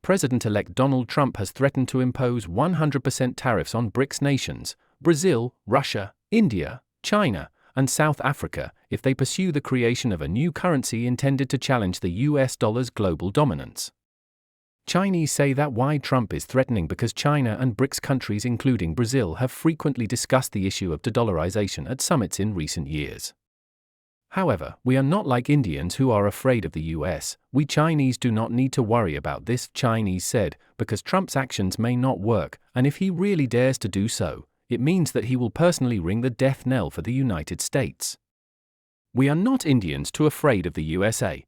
President-elect Donald Trump has threatened to impose 100% tariffs on BRICS nations, Brazil, Russia, India, China, and South Africa, if they pursue the creation of a new currency intended to challenge the US dollar's global dominance. Chinese say that why Trump is threatening because China and BRICS countries including Brazil have frequently discussed the issue of de-dollarization at summits in recent years. However, we are not like Indians who are afraid of the US. We Chinese do not need to worry about this, Chinese said, because Trump's actions may not work, and if he really dares to do so, it means that he will personally ring the death knell for the United States. We are not Indians too afraid of the USA.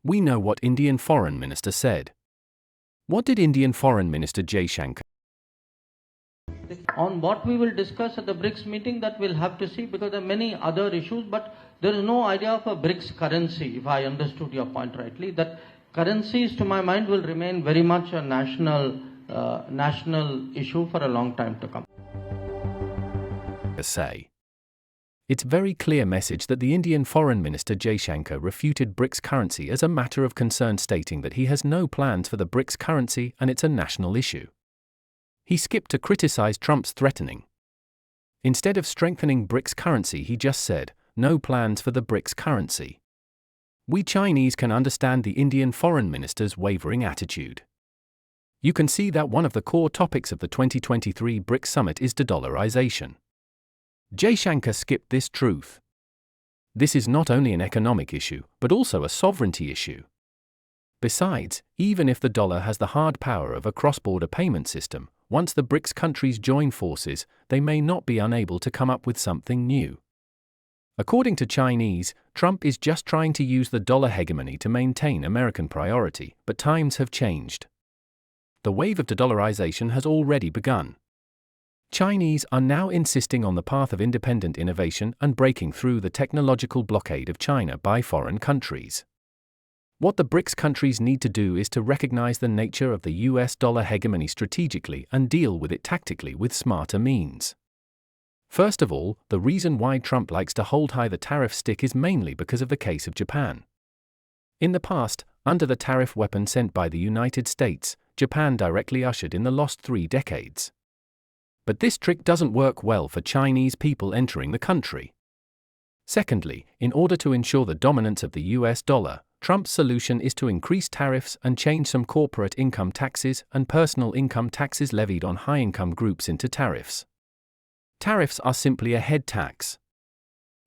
We know what Indian Foreign Minister said. What did Indian Foreign Minister Jaishankar? On what we will discuss at the BRICS meeting, that we'll have to see, because there are many other issues, but there is no idea of a BRICS currency, if I understood your point rightly. That currencies, to my mind, will remain very much a national issue for a long time to come. It's very clear message that the Indian Foreign Minister Jaishankar refuted BRICS currency as a matter of concern, stating that he has no plans for the BRICS currency and it's a national issue. He skipped to criticize Trump's threatening. Instead of strengthening BRICS currency, he just said, no plans for the BRICS currency. We Chinese can understand the Indian Foreign Minister's wavering attitude. You can see that one of the core topics of the 2023 BRICS summit is de-dollarization. Jaishankar skipped this truth. This is not only an economic issue, but also a sovereignty issue. Besides, even if the dollar has the hard power of a cross-border payment system, once the BRICS countries join forces, they may not be unable to come up with something new. According to Chinese, Trump is just trying to use the dollar hegemony to maintain American priority, but times have changed. The wave of de-dollarization has already begun. Chinese are now insisting on the path of independent innovation and breaking through the technological blockade of China by foreign countries. What the BRICS countries need to do is to recognize the nature of the US dollar hegemony strategically and deal with it tactically with smarter means. First of all, the reason why Trump likes to hold high the tariff stick is mainly because of the case of Japan. In the past, under the tariff weapon sent by the United States, Japan directly ushered in the lost 3 decades. But this trick doesn't work well for Chinese people entering the country. Secondly, in order to ensure the dominance of the US dollar, Trump's solution is to increase tariffs and change some corporate income taxes and personal income taxes levied on high-income groups into tariffs. Tariffs are simply a head tax.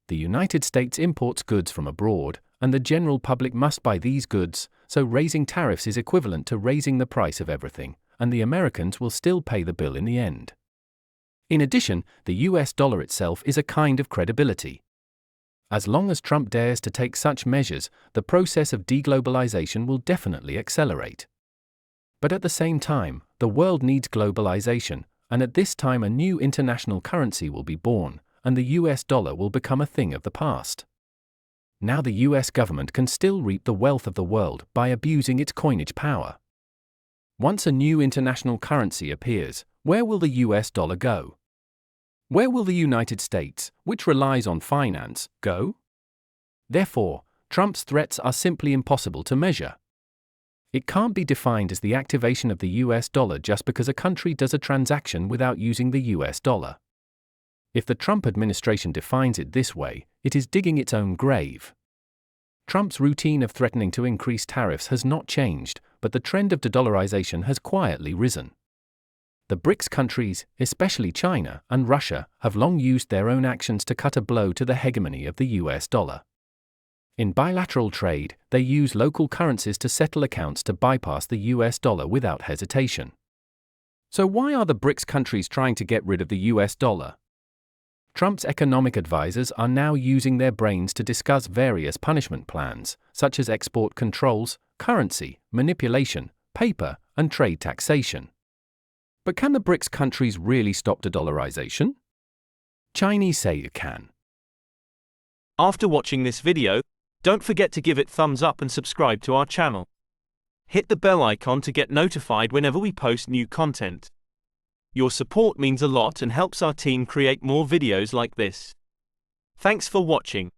The United States imports goods from abroad, and the general public must buy these goods, so raising tariffs is equivalent to raising the price of everything, and the Americans will still pay the bill in the end. In addition, the US dollar itself is a kind of credibility. As long as Trump dares to take such measures, the process of deglobalization will definitely accelerate. But at the same time, the world needs globalization, and at this time a new international currency will be born, and the US dollar will become a thing of the past. Now the US government can still reap the wealth of the world by abusing its coinage power. Once a new international currency appears, where will the US dollar go? Where will the United States, which relies on finance, go? Therefore, Trump's threats are simply impossible to measure. It can't be defined as the activation of the US dollar just because a country does a transaction without using the US dollar. If the Trump administration defines it this way, it is digging its own grave. Trump's routine of threatening to increase tariffs has not changed, but the trend of de-dollarization has quietly risen. The BRICS countries, especially China and Russia, have long used their own actions to cut a blow to the hegemony of the US dollar. In bilateral trade, they use local currencies to settle accounts to bypass the US dollar without hesitation. So why are the BRICS countries trying to get rid of the US dollar? Trump's economic advisors are now using their brains to discuss various punishment plans, such as export controls, currency manipulation, paper, and trade taxation. But can the BRICS countries really stop de-dollarization? Chinese say it can. After watching this video, don't forget to give it thumbs up and subscribe to our channel. Hit the bell icon to get notified whenever we post new content. Your support means a lot and helps our team create more videos like this. Thanks for watching.